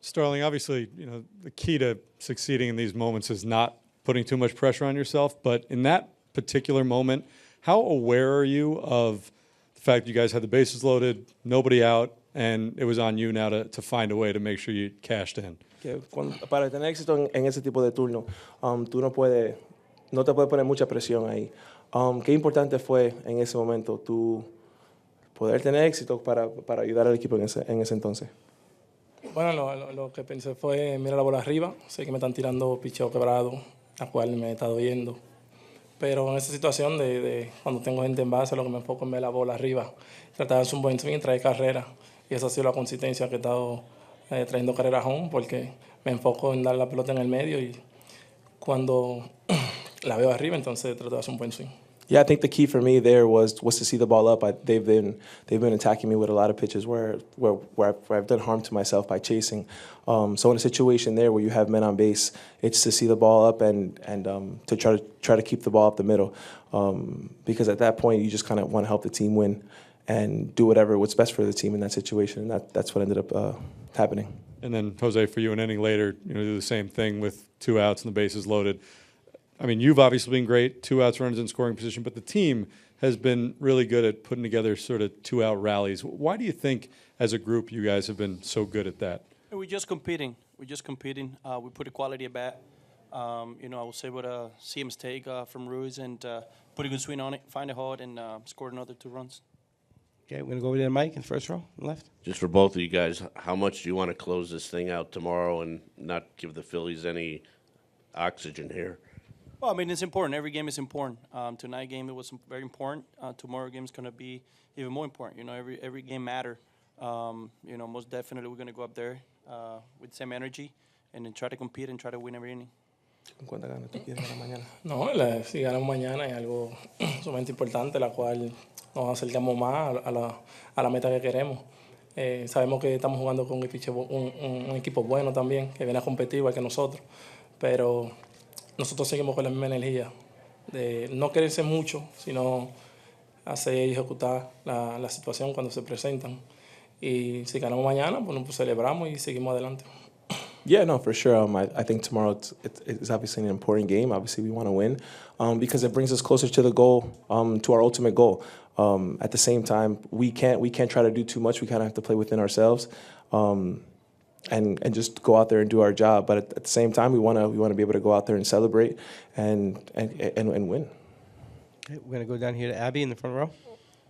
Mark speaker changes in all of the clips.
Speaker 1: Starling, obviously, the key to succeeding in these moments is not putting too much pressure on yourself. But in that particular moment, how aware are you of the fact that you guys had the bases loaded, nobody out, and it was on you now to find a way to make sure you cashed in?
Speaker 2: Que para tener éxito en ese tipo de turno, tú no te puedes poner mucha presión ahí. Qué importante fue en ese momento tú poder tener éxito para ayudar al equipo en ese entonces.
Speaker 3: Bueno, lo que pensé fue mirar la bola arriba. Sé que me están tirando picheo quebrado, a cual me está doyendo. Pero en esa situación de cuando tengo gente en base, lo que me enfoco es ver la bola arriba. Tratar de hacer un buen swing y traer carrera. Y esa ha sido la consistencia que he estado trayendo carreras home, porque me enfoco en dar la pelota en el medio y cuando la veo arriba, entonces trato de hacer un buen swing.
Speaker 2: Yeah, I think the key for me there was to see the ball up. They've been attacking me with a lot of pitches where I've done harm to myself by chasing. So in a situation there where you have men on base, it's to see the ball up and to try to keep the ball up the middle, because at that point you just kind of want to help the team win and do what's best for the team in that situation. And that's what ended up happening.
Speaker 1: And then, Jose, for you an inning later, do the same thing with 2 outs and the bases loaded. I mean, you've obviously been great, 2 outs, runners in scoring position, but the team has been really good at putting together sort of 2-out rallies. Why do you think, as a group, you guys have been so good at that?
Speaker 4: We're just competing. We put a quality at bat. I was able to see a mistake from Ruiz and put a good swing on it, find a hard, and scored another 2 runs.
Speaker 5: Okay, we're going to go over to the mic in the first row, left.
Speaker 6: Just for both of you guys, how much do you want to close this thing out tomorrow and not give the Phillies any oxygen here?
Speaker 4: Well, I mean, it's important. Every game is important. Tonight's game, it was very important. Tomorrow's game is going to be even more important. Every game matters. Most definitely we're going to go up there with the same energy and then try to compete and try to win every inning.
Speaker 2: ¿Cuántas ganas tú quieres ganar mañana?
Speaker 3: No, si ganamos mañana es algo sumamente importante, la cual nos acercamos más a la meta que queremos. Sabemos que estamos jugando con un equipo bueno también, que viene a competir igual que nosotros, pero nosotros seguimos con la misma energía de no quererse mucho, sino hacer y ejecutar la situación cuando se presentan. Y si ganamos mañana, bueno, pues celebramos y seguimos adelante.
Speaker 2: Yeah, no, for sure. I think tomorrow it's obviously an important game. Obviously, we want to win because it brings us closer to the goal, to our ultimate goal. At the same time, we can't try to do too much. We kind of have to play within ourselves and just go out there and do our job. But at the same time, we want to be able to go out there and celebrate and win.
Speaker 5: Okay, we're going to go down here to Abby in the front row.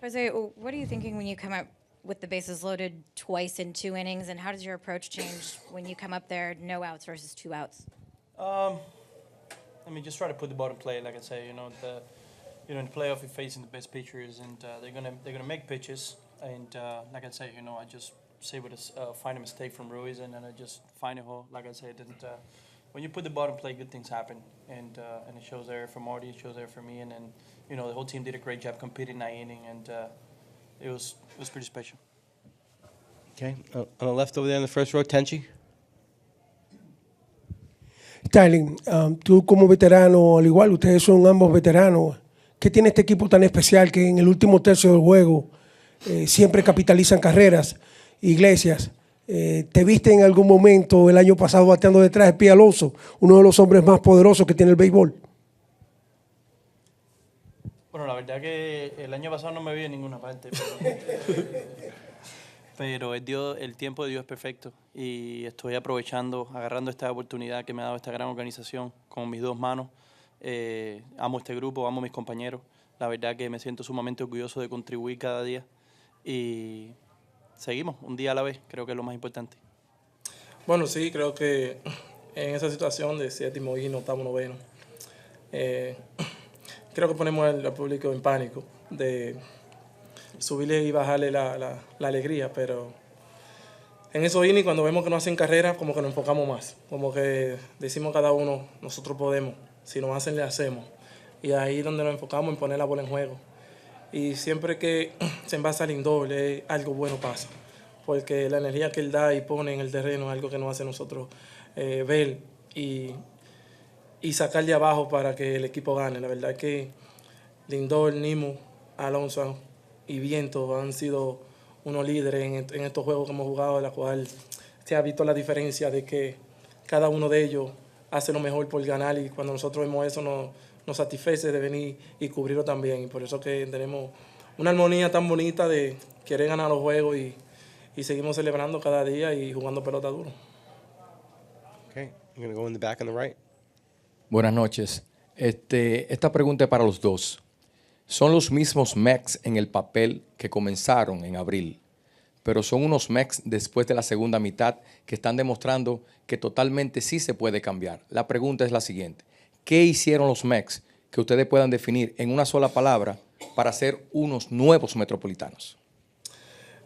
Speaker 7: Jose, what are you thinking when you come up with the bases loaded twice in 2 innings, and how does your approach change when you come up there, no outs versus 2 outs?
Speaker 4: Just try to put the ball in play. Like I say, in the playoff you're facing the best pitchers, and they're gonna make pitches. And like I say, I just say find a mistake from Ruiz, and then I just find a hole. Like I said, when you put the ball in play, good things happen, and it shows there for Marty, it shows there for me, and then the whole team did a great job competing that inning, and it was pretty special.
Speaker 5: Okay, on the left over there in the first row, Tenchi.
Speaker 8: Starling, tú como veterano, al igual, ustedes son ambos veteranos. ¿Qué tiene este equipo tan especial que en el último tercio del juego siempre capitalizan carreras? Iglesias, ¿te viste en algún momento el año pasado bateando detrás de pie Alonso, uno de los hombres más poderosos que tiene el béisbol?
Speaker 4: Bueno, la verdad que el año pasado no me vi en ninguna parte, pero el tiempo de Dios es perfecto y estoy agarrando esta oportunidad que me ha dado esta gran organización con mis 2 manos. Amo este grupo, amo a mis compañeros. La verdad que me siento sumamente orgulloso de contribuir cada día y seguimos un día a la vez, creo que es lo más importante.
Speaker 3: Bueno, sí, creo que en esa situación de 7º y no estamos 9º, creo que ponemos al público en pánico de subirle y bajarle la alegría, pero en esos innings cuando vemos que no hacen carrera, como que nos enfocamos más, como que decimos cada uno, nosotros podemos, si nos hacen, le hacemos. Y ahí es donde nos enfocamos en poner la bola en juego. Y siempre que se envasa al indoor, algo bueno pasa, porque la energía que él da y pone en el terreno es algo que nos hace nosotros ver y sacar de abajo para que el equipo gane. La verdad es que Lindor, Nimo, Alonso y Viento han sido unos líderes en estos juegos que hemos jugado, en la cual se ha visto la diferencia de que cada uno de ellos hace lo mejor por ganar y cuando nosotros vemos eso nos satisface de venir y cubrirlo también. Y por eso que tenemos una armonía tan bonita de querer ganar los juegos y seguimos celebrando cada día y jugando pelota duro.
Speaker 5: Okay, you're going to go in the back on the right.
Speaker 9: Buenas noches. Esta pregunta es para los dos. Son los mismos Mex en el papel que comenzaron en abril, pero son unos Mex después de la segunda mitad que están demostrando que totalmente sí se puede cambiar. La pregunta es la siguiente. ¿Qué hicieron los Mex que ustedes puedan definir en una sola palabra para ser unos nuevos metropolitanos?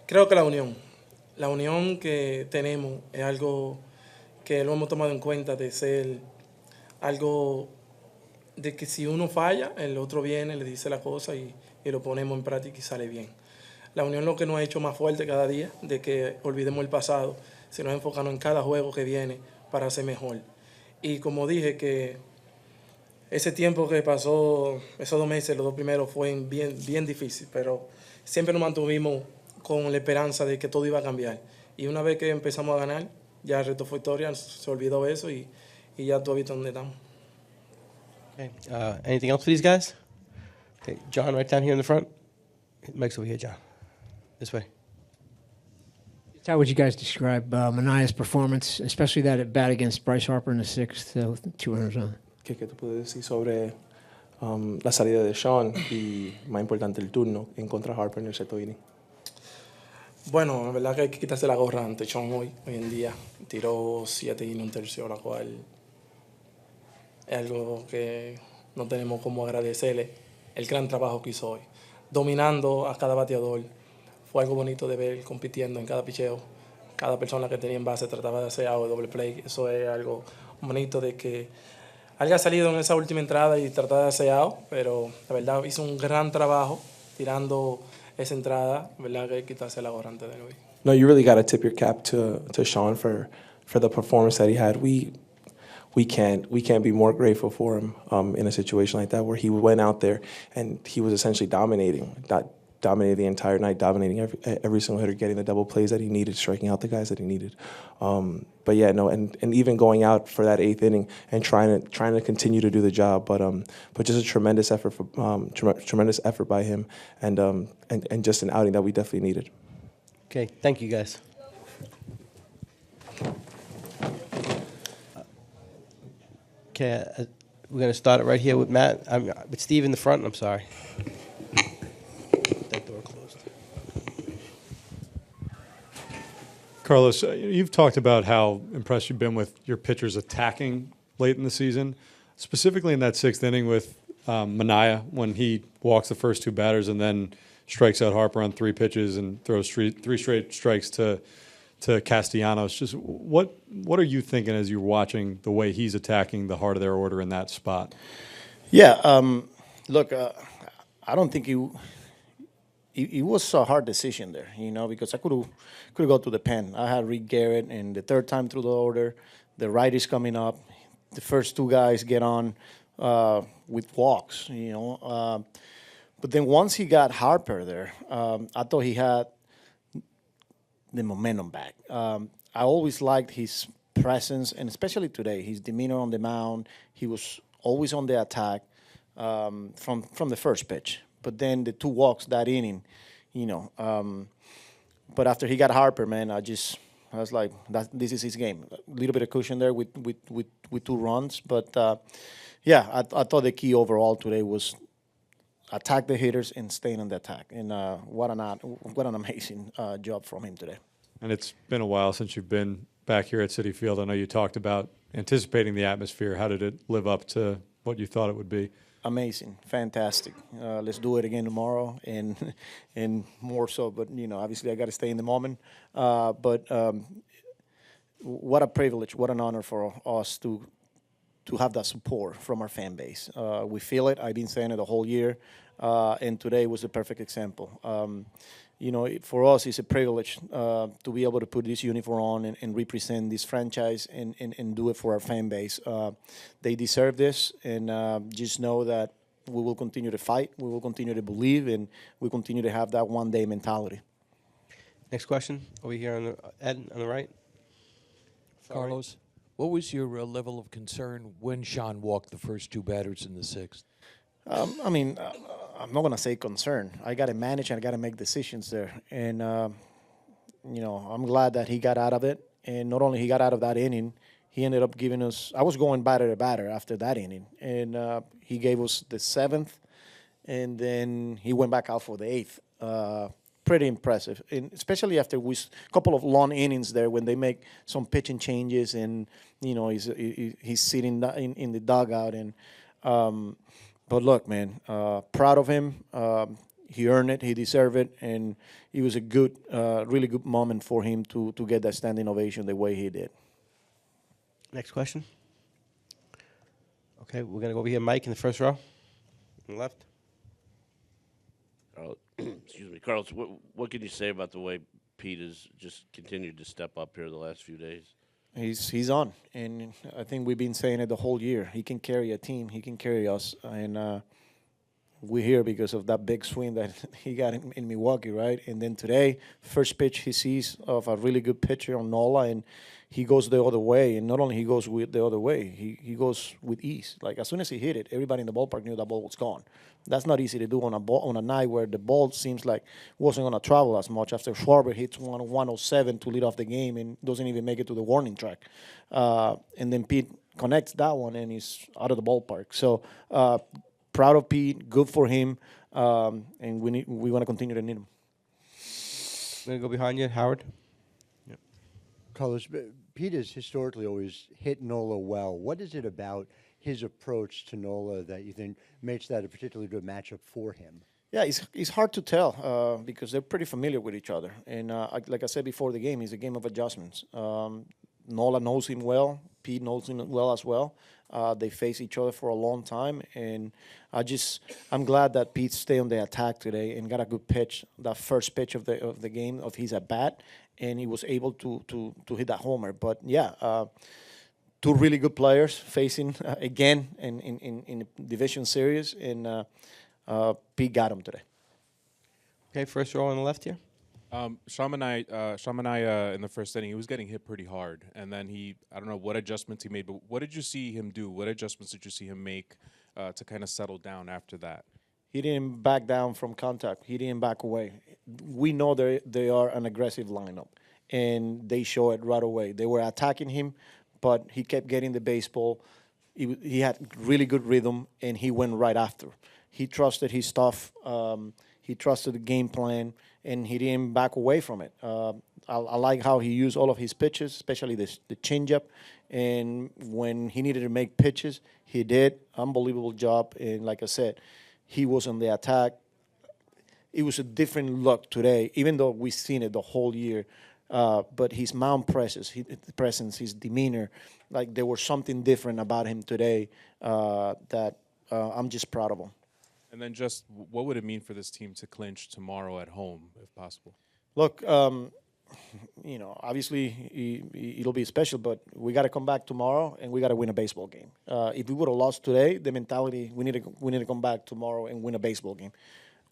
Speaker 3: Creo que la unión que tenemos es algo que lo hemos tomado en cuenta de ser algo de que si uno falla, el otro viene, le dice la cosa y lo ponemos en práctica y sale bien. La unión es lo que nos ha hecho más fuerte cada día, de que olvidemos el pasado, sino enfocarnos en cada juego que viene para ser mejor. Y como dije, que ese tiempo que pasó, esos 2 meses, los 2 primeros, fue bien difícil, pero siempre nos mantuvimos con la esperanza de que todo iba a cambiar. Y una vez que empezamos a ganar, ya el resto fue historia, se olvidó eso y ya tú has visto dónde estamos.
Speaker 5: Okay. Anything else for these guys? Okay, John, right down here in the front. Mike's over here, John. This way.
Speaker 10: How would you guys describe Manaea's performance, especially that at bat against Bryce Harper in the 6th, with 2 runners on?
Speaker 2: ¿Qué tú puedes decir sobre la salida de Sean y, más importante, el turno en contra de Harper en el 7º inning?
Speaker 3: Bueno, la verdad que hay que quitarse la gorra ante Sean hoy en día. Tiró 7 y 1/3, la cual es algo que no tenemos como agradecerle el gran trabajo que hizo hoy. Dominando a cada bateador. Fue algo bonito de ver compitiendo en cada picheo. Cada persona que tenía en base trataba de hacer out, doble play. Eso es algo bonito de que haya salido en esa última entrada y tratar de hacer out, pero la verdad hizo un gran trabajo tirando esa entrada. La verdad que hay que quitarse la gorra antes de hoy.
Speaker 2: No, you really got to tip your cap to Sean for the performance that he had. We can't be more grateful for him in a situation like that where he went out there and he was essentially dominating the entire night, dominating every single hitter, getting the double plays that he needed, striking out the guys that he needed. But yeah, no, and even going out for that 8th inning and trying to continue to do the job, but just a tremendous effort by him, and just an outing that we definitely needed.
Speaker 5: Okay, thank you guys. Okay, we're going to start it right here with Matt. With Steve in the front. I'm sorry. That door closed.
Speaker 1: Carlos, you've talked about how impressed you've been with your pitchers attacking late in the season, specifically in that 6th inning with Manaea when he walks the first 2 batters and then strikes out Harper on 3 pitches and throws 3 straight strikes to Castellanos. Just what are you thinking as you're watching the way he's attacking the heart of their order in that spot?
Speaker 11: Yeah, look, I don't think it was a hard decision there, because I could have gone to the pen. I had Rick Garrett, and the 3rd time through the order, the righties coming up, the first 2 guys get on with walks, But then once he got Harper there, I thought he had the momentum back. I always liked his presence, and especially today, his demeanor on the mound. He was always on the attack from the first pitch. But then the 2 walks that inning, But after he got Harper, man, I was like, this is his game. A little bit of cushion there with 2 runs, but yeah, I thought the key overall today was attack the hitters and staying on the attack. And what an amazing job from him today.
Speaker 1: And it's been a while since you've been back here at Citi Field. I know you talked about anticipating the atmosphere. How did it live up to what you thought it would be?
Speaker 11: Amazing, fantastic. Let's do it again tomorrow, and more so. But obviously, I got to stay in the moment. But what a privilege, what an honor for us to have that support from our fan base. We feel it. I've been saying it the whole year, and today was a perfect example. For us, it's a privilege to be able to put this uniform on and represent this franchise and do it for our fan base. They deserve this, and just know that we will continue to fight, we will continue to believe, and we continue to have that one-day mentality.
Speaker 5: Next question over here Ed on the right.
Speaker 12: Carlos, what was your level of concern when Sean walked the first two batters in the sixth?
Speaker 11: I mean, I'm not going to say concern. I got to manage and I got to make decisions there. And, I'm glad that he got out of it. And not only he got out of that inning, he ended up giving us, I was going batter to batter after that inning. And he gave us the seventh, and then he went back out for the eighth. Pretty impressive, and especially after a couple of long innings there when they make some pitching changes, and he's sitting in the dugout. And but look, man, proud of him. He earned it. He deserved it, and it was a good, really good moment for him to get that standing ovation the way he did.
Speaker 5: Next question. Okay, we're gonna go over here, Mike, in the first row, on the left.
Speaker 6: Excuse me, Carlos. What can you say about the way Pete has just continued to step up here the last few days?
Speaker 11: He's on, and I think we've been saying it the whole year. He can carry a team. He can carry us, and we're here because of that big swing that he got in Milwaukee, right? And then today, first pitch he sees of a really good pitcher on Nola, and he goes the other way. And not only he goes with the other way, he goes with ease. Like as soon as he hit it, everybody in the ballpark knew that ball was gone. That's not easy to do on a night where the ball seems like wasn't going to travel as much. After Schwarber hits 107 to lead off the game and doesn't even make it to the warning track, and then Pete connects that one and he's out of the ballpark. So. Proud of Pete, good for him, and we want to continue to need him.
Speaker 5: I'm going to go behind you, Howard.
Speaker 13: Yep. Carlos, Pete has historically always hit Nola well. What is it about his approach to Nola that you think makes that a particularly good matchup for him?
Speaker 11: Yeah, it's hard to tell because they're pretty familiar with each other. And like I said before the game, it's a game of adjustments. Nola knows him well. Pete knows him well as well. They face each other for a long time, and I'm glad that Pete stayed on the attack today and got a good pitch, that first pitch of the game of his at bat, and he was able to hit that homer. But yeah, two really good players facing again in the division series, and Pete got him today.
Speaker 5: Okay, first row on the left here.
Speaker 14: Sean Manaea in the first inning, he was getting hit pretty hard. And then I don't know what adjustments he made, but what did you see him do? What adjustments did you see him make to kind of settle down after that?
Speaker 11: He didn't back down from contact. He didn't back away. We know they are an aggressive lineup, and they show it right away. They were attacking him, but he kept getting the baseball. He had really good rhythm, and he went right after. He trusted his stuff. He trusted the game plan, and he didn't back away from it. I like how he used all of his pitches, especially the changeup. And when he needed to make pitches, he did. Unbelievable job. And like I said, he was on the attack. It was a different look today, even though we've seen it the whole year. But his mound presence, his demeanor, like there was something different about him today that I'm just proud of him.
Speaker 14: And then just what would it mean for this team to clinch tomorrow at home, if possible?
Speaker 11: Look, obviously it'll be special, but we got to come back tomorrow and we got to win a baseball game. If we would have lost today, the mentality we need to come back tomorrow and win a baseball game.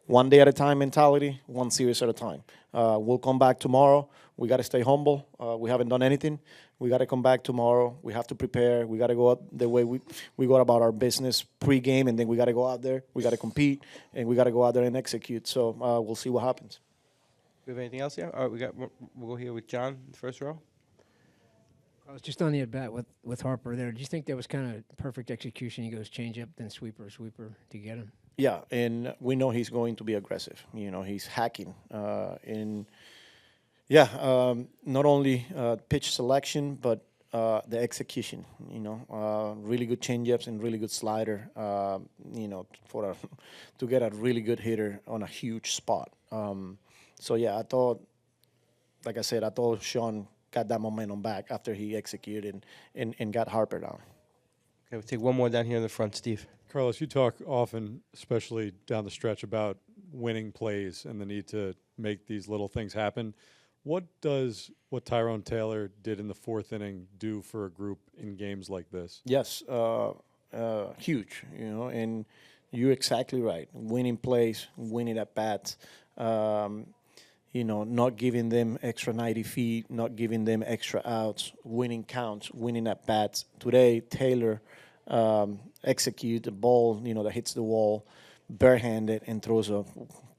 Speaker 11: One day at a time mentality, one series at a time. We'll come back tomorrow. We got to stay humble. We haven't done anything. We got to come back tomorrow. We have to prepare. We got to go out the way we go about our business pre-game, and then we got to go out there. We got to compete, and we got to go out there and execute. So we'll see what happens.
Speaker 5: Do we have anything else here? All right, we'll go here with John in the first row.
Speaker 10: I was just on the at-bat with Harper there. Do you think that was kind of perfect execution? He goes change-up, then sweeper to get him?
Speaker 11: Yeah, and we know he's going to be aggressive. He's hacking. Not only pitch selection, but the execution. Really good changeups and really good slider. To get a really good hitter on a huge spot. I thought, like I said, Sean got that momentum back after he executed and got Harper down.
Speaker 5: Okay, we'll take one more down here in the front, Steve.
Speaker 1: Carlos, you talk often, especially down the stretch, about winning plays and the need to make these little things happen. What does what Tyrone Taylor did in the fourth inning do for a group in games like this?
Speaker 11: Yes, huge, and you're exactly right. Winning plays, winning at bats. not giving them extra 90 feet, not giving them extra outs, winning counts, winning at bats. Today, Taylor execute the ball, that hits the wall barehanded and throws a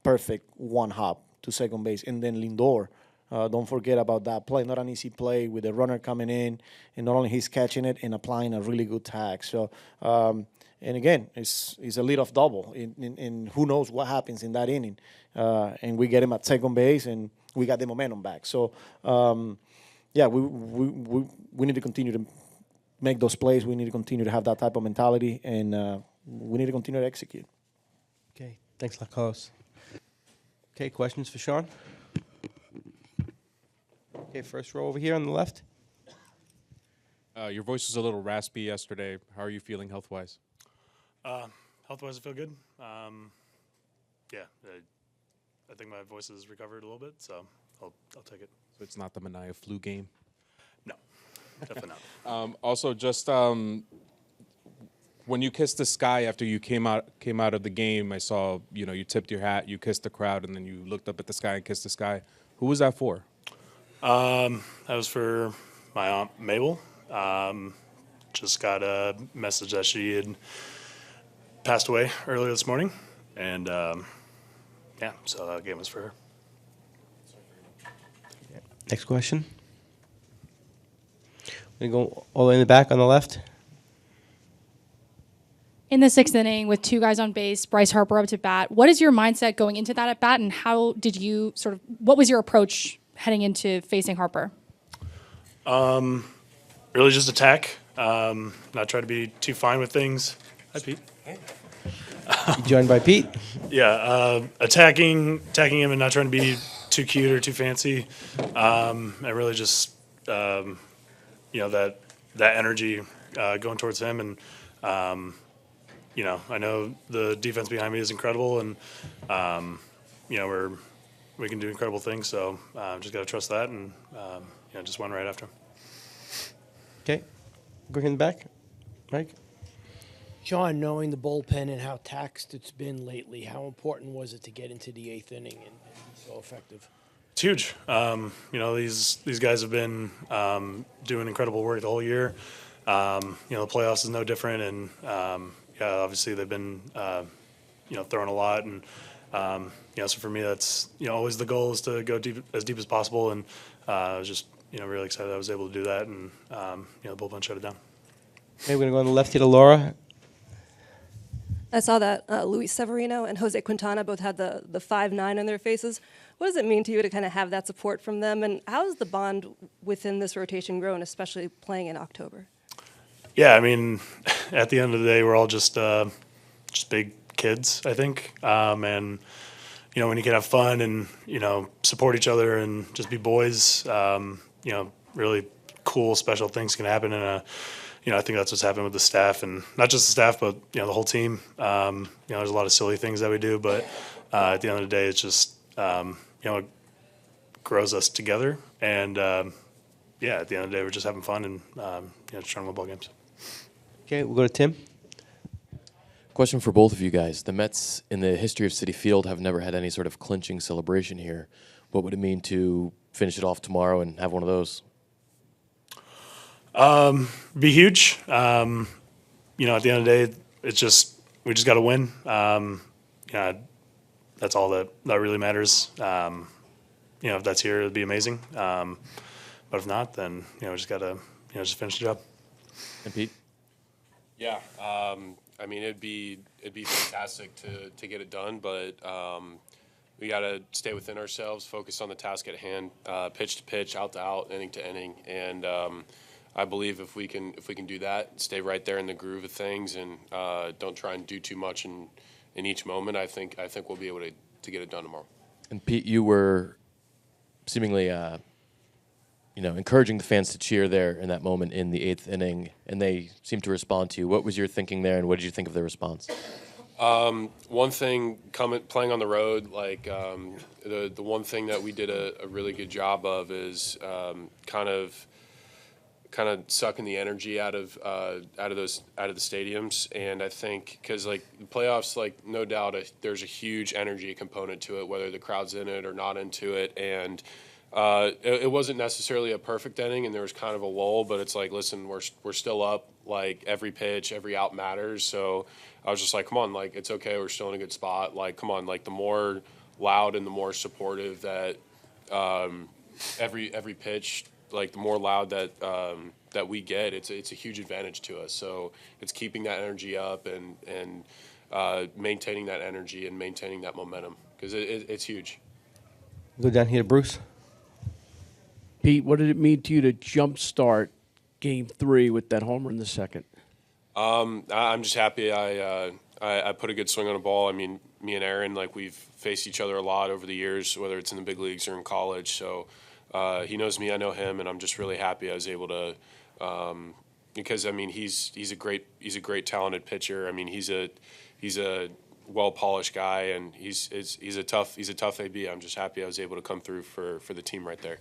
Speaker 11: perfect one hop to second base. And then Lindor, don't forget about that play. Not an easy play with the runner coming in, and not only he's catching it and applying a really good tag. So, and again, it's a leadoff double. And who knows what happens in that inning. And we get him at second base, and we got the momentum back. So, yeah, we need to continue to make those plays. We need to continue to have that type of mentality, and we need to continue to execute.
Speaker 5: Okay, thanks, Carlos. Okay, questions for Sean? Okay, first row over here on the left.
Speaker 14: Your voice was a little raspy yesterday. How are you feeling health-wise?
Speaker 15: Health-wise, I feel good. Yeah, I think my voice has recovered a little bit, so I'll take it.
Speaker 14: So it's not the Manaea flu game?
Speaker 15: No, definitely not.
Speaker 14: Also, just when you kissed the sky after you came out of the game, I saw you tipped your hat, you kissed the crowd, and then you looked up at the sky and kissed the sky. Who was that for?
Speaker 15: That was for my aunt Mabel. Just got a message that she had passed away earlier this morning, and yeah, so that game was for her.
Speaker 5: Next question. We go all the way in the back on the left.
Speaker 16: In the sixth inning, with two guys on base, Bryce Harper up to bat, what is your mindset going into that at bat, and how did you what was your approach heading into facing Harper?
Speaker 15: Really just attack. Not try to be too fine with things. Hi, Pete.
Speaker 5: You joined by Pete.
Speaker 15: Yeah, attacking him and not trying to be too cute or too fancy. And really just that energy going towards him, and I know the defense behind me is incredible, and we can do incredible things. So just got to trust that, and just went right after him.
Speaker 5: Okay, go here in the back, Mike.
Speaker 17: Sean, knowing the bullpen and how taxed it's been lately, how important was it to get into the eighth inning and be so effective?
Speaker 15: It's huge. These guys have been doing incredible work the whole year. The playoffs is no different, and obviously they've been throwing a lot, and so for me that's always the goal is to go deep as possible, and I was just really excited I was able to do that, and the bullpen shut it down.
Speaker 5: Okay, we're gonna go on the left here to Laura.
Speaker 18: I saw that Luis Severino and Jose Quintana both had the 5'9" on their faces. What does it mean to you to kind of have that support from them, and how has the bond within this rotation grown, especially playing in October?
Speaker 15: Yeah, I mean, at the end of the day, we're all just big kids, I think, and when you can have fun and support each other and just be boys, really cool, special things can happen, and I think that's what's happened with the staff, and not just the staff, but the whole team. There's a lot of silly things that we do, but at the end of the day, it's just it grows us together, and at the end of the day, we're just having fun and just trying to win ball games.
Speaker 5: Okay, we'll go to Tim.
Speaker 19: Question for both of you guys. The Mets, in the history of Citi Field, have never had any sort of clinching celebration here. What would it mean to finish it off tomorrow and have one of those?
Speaker 15: Be huge. At the end of the day, we just got to win. That's all that really matters. If that's here, it'd be amazing. But if not, then we just got to just finish the job.
Speaker 19: And Pete?
Speaker 20: Yeah, I mean it'd be fantastic to get it done, but we got to stay within ourselves, focus on the task at hand, pitch to pitch, out to out, inning to inning, and I believe if we can do that, stay right there in the groove of things, and don't try and do too much in each moment, I think we'll be able to get it done tomorrow.
Speaker 19: And Pete, you were seemingly encouraging the fans to cheer there in that moment in the eighth inning, and they seemed to respond to you. What was your thinking there, and what did you think of their response?
Speaker 20: One thing, playing on the road, like the one thing that we did a really good job of is kind of kind of sucking the energy out of the stadiums. And I think because like the playoffs, like no doubt there's a huge energy component to it, whether the crowd's in it or not into it. And it wasn't necessarily a perfect inning, and there was kind of a lull. But it's like, listen, we're still up. Like every pitch, every out matters. So I was just like, come on, like it's okay. We're still in a good spot. Like come on, like the more loud and the more supportive that every pitch, like the more loud that we get, it's a huge advantage to us. So it's keeping that energy up and maintaining that energy and maintaining that momentum because it's huge.
Speaker 5: Go down here to Bruce.
Speaker 17: Pete, what did it mean to you to jumpstart Game 3 with that homer in the second?
Speaker 20: I'm just happy I put a good swing on a ball. I mean, me and Aaron, like we've faced each other a lot over the years, whether it's in the big leagues or in college. So he knows me, I know him, and I'm just really happy I was able to. Because I mean, he's a great talented pitcher. I mean, he's a well polished guy, and he's a tough AB. I'm just happy I was able to come through for the team right there.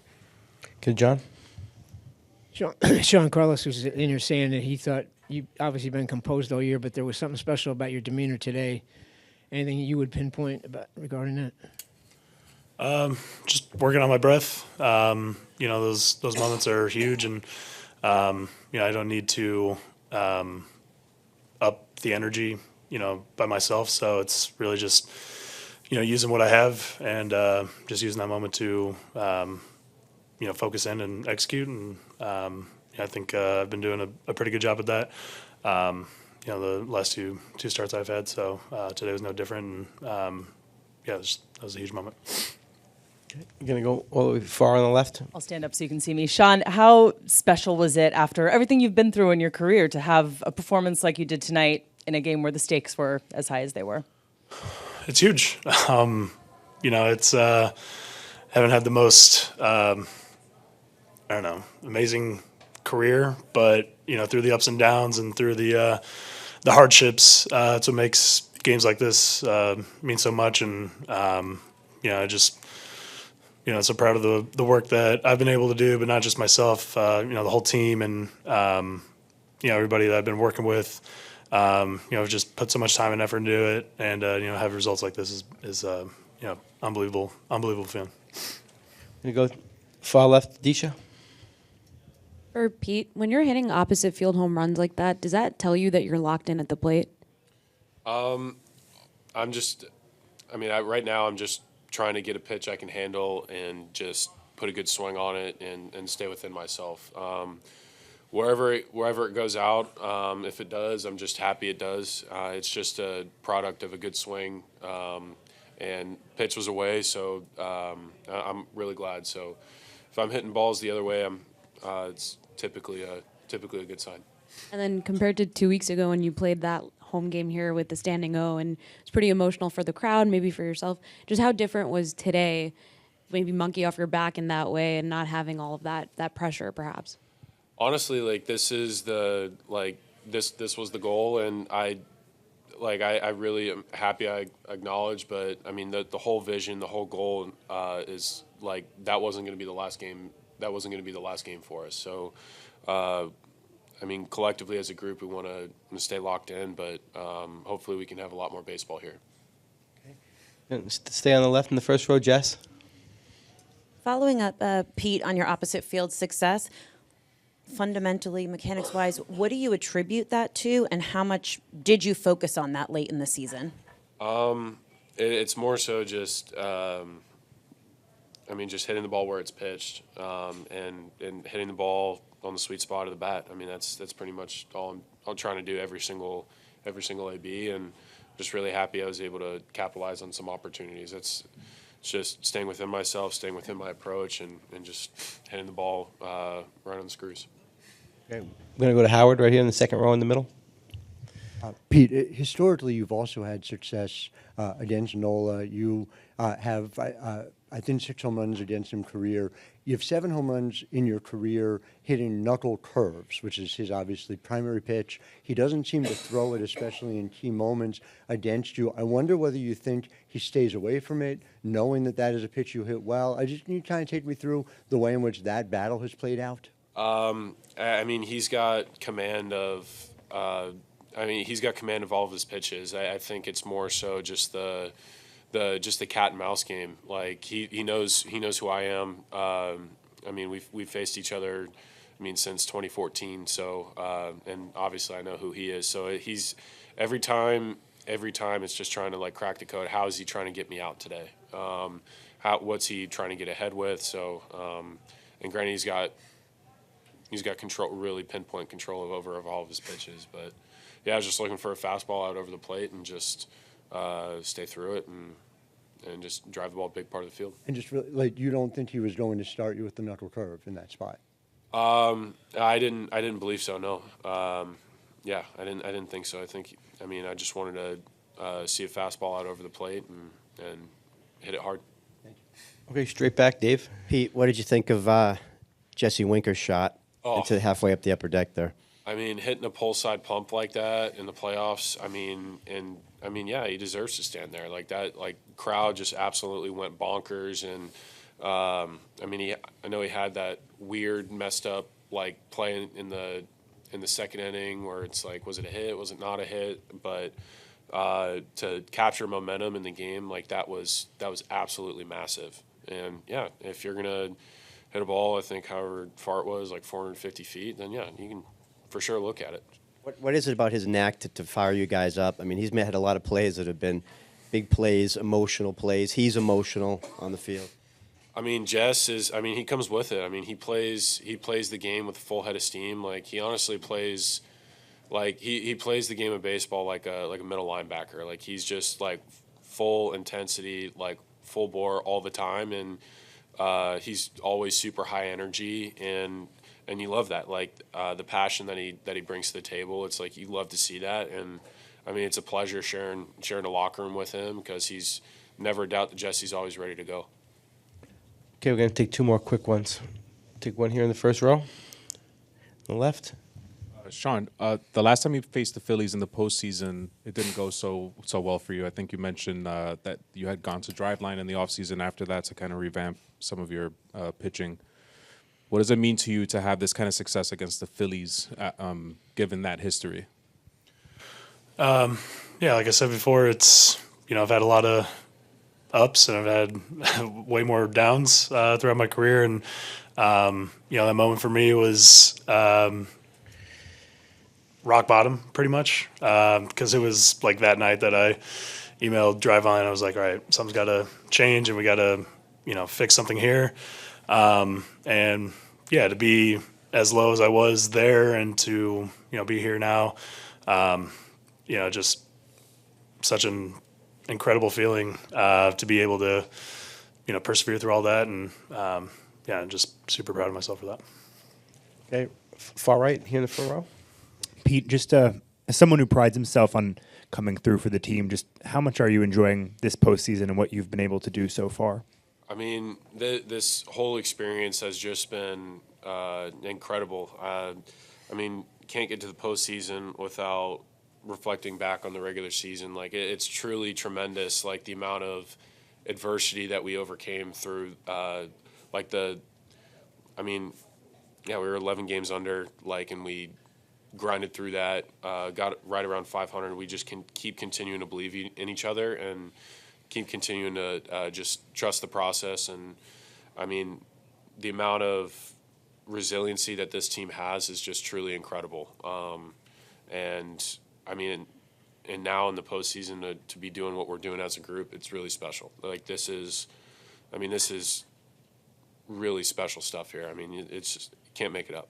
Speaker 5: Okay, John.
Speaker 10: Sean Carlos was in here saying that he thought you've obviously been composed all year, but there was something special about your demeanor today. Anything you would pinpoint about regarding that?
Speaker 15: Just working on my breath. Those moments are huge, and I don't need to up the energy, by myself. So it's really just, using what I have and just using that moment to, focus in and execute. And I think I've been doing a pretty good job at that. The last two starts I've had. So today was no different. And that was a huge moment.
Speaker 5: You're going to go all the way far on the left?
Speaker 21: I'll stand up so you can see me. Sean, how special was it after everything you've been through in your career to have a performance like you did tonight in a game where the stakes were as high as they were?
Speaker 15: It's huge. It's haven't had the most, amazing career, but, through the ups and downs and through the hardships, it's what makes games like this mean so much. And, I just, so proud of the work that I've been able to do, but not just myself, the whole team and, everybody that I've been working with, just put so much time and effort into it, and, have results like this is unbelievable feeling.
Speaker 5: You go far left, Disha.
Speaker 22: For Pete, when you're hitting opposite field home runs like that, does that tell you that you're locked in at the plate?
Speaker 20: Right now I'm just trying to get a pitch I can handle and just put a good swing on it and stay within myself. Wherever it goes out, if it does, I'm just happy it does. It's just a product of a good swing, and pitch was away, so I'm really glad. So if I'm hitting balls the other way, it's typically a good sign.
Speaker 22: And then compared to 2 weeks ago when you played that home game here with the standing O, and it's pretty emotional for the crowd, maybe for yourself, just how different was today, maybe monkey off your back in that way and not having all of that pressure perhaps?
Speaker 20: Honestly, this is this was the goal, and I really am happy I acknowledge, but I mean the whole vision, the whole goal is that wasn't going to be the last game. That wasn't going to be the last game for us. So, collectively as a group, we want to stay locked in, but hopefully we can have a lot more baseball here.
Speaker 5: Okay. Stay on the left in the first row, Jess.
Speaker 23: Following up, Pete, on your opposite field success, fundamentally, mechanics-wise, what do you attribute that to, and how much did you focus on that late in the season?
Speaker 20: It's more so just, just hitting the ball where it's pitched, and hitting the ball on the sweet spot of the bat. That's pretty much all I'm trying to do every single AB, and just really happy I was able to capitalize on some opportunities. It's just staying within myself, staying within my approach, and just hitting the ball right on the screws.
Speaker 5: Okay. We're going to go to Howard right here in the second row in the middle.
Speaker 13: Pete, historically, you've also had success against Nola. You have, I think, 6 home runs against him career. You have 7 home runs in your career hitting knuckle curves, which is his obviously primary pitch. He doesn't seem to throw it, especially in key moments against you. I wonder whether you think he stays away from it, knowing that is a pitch you hit well. Can you kind of take me through the way in which that battle has played out?
Speaker 20: I mean, he's got command of. He's got command of all of his pitches. I think it's more so just the cat and mouse game. Like he knows who I am. I mean, we've faced each other. I mean, since 2014. So and obviously I know who he is. So he's every time it's just trying to like crack the code. How is he trying to get me out today? What's he trying to get ahead with? So and granted he's got control, really pinpoint control over all of his pitches. But yeah, I was just looking for a fastball out over the plate and just stay through it and just drive the ball a big part of the field.
Speaker 13: And just really, like, you don't think he was going to start you with the knuckle curve in that spot?
Speaker 20: I didn't believe so. No. Yeah, I didn't think so. I just wanted to see a fastball out over the plate and hit it hard.
Speaker 4: Okay, straight back, Dave.
Speaker 7: Pete, what did you think of Jesse Winker's shot into halfway up the upper deck there?
Speaker 20: I mean, hitting a pull side pump like that in the playoffs. Yeah, he deserves to stand there like that. Like crowd just absolutely went bonkers, and I know he had that weird, messed up like play in the second inning where it's like, was it a hit? Was it not a hit? But to capture momentum in the game, like that was absolutely massive. And yeah, if you're gonna hit a ball, I think however far it was, like 450 feet, then yeah, you can for sure look at it.
Speaker 7: What is it about his knack to fire you guys up? I mean, he's had a lot of plays that have been big plays, emotional plays. He's emotional on the field.
Speaker 20: I mean, Jess is. I mean, he comes with it. I mean, he plays the game with a full head of steam. Like he honestly plays, like he plays the game of baseball like a middle linebacker. Like he's just like full intensity, like full bore all the time, and he's always super high energy, and you love that. Like the passion that he brings to the table. It's like you love to see that, and I mean, it's a pleasure sharing a locker room with him because he's never a doubt that Jesse's always ready to go.
Speaker 5: Okay, we're going to take two more quick ones. Take one here in the first row. On the left.
Speaker 14: Sean, the last time you faced the Phillies in the postseason, it didn't go so well for you. I think you mentioned that you had gone to Driveline in the offseason after that to kind of revamp some of your pitching. What does it mean to you to have this kind of success against the Phillies, given that history?
Speaker 15: Yeah, like I said before, it's, I've had a lot of ups and I've had way more downs throughout my career. And, that moment for me was rock bottom pretty much because it was like that night that I emailed Driveline. I was like, all right, something's got to change and we got to, fix something here. And yeah, to be as low as I was there and to, be here now, just such an incredible feeling to be able to, persevere through all that. And I'm just super proud of myself for that.
Speaker 5: Okay, far right here in the front row.
Speaker 8: Pete, just as someone who prides himself on coming through for the team, just how much are you enjoying this postseason and what you've been able to do so far?
Speaker 20: I mean, this whole experience has just been incredible. Can't get to the postseason without reflecting back on the regular season. Like it's truly tremendous. Like the amount of adversity that we overcame through. We were 11 games under. And we grinded through that. Got right around 500. We just can keep continuing to believe in each other and keep continuing to just trust the process. And the amount of resiliency that this team has is just truly incredible. And now in the postseason to be doing what we're doing as a group, it's really special. Like this is really special stuff here. It's just, you can't make it up.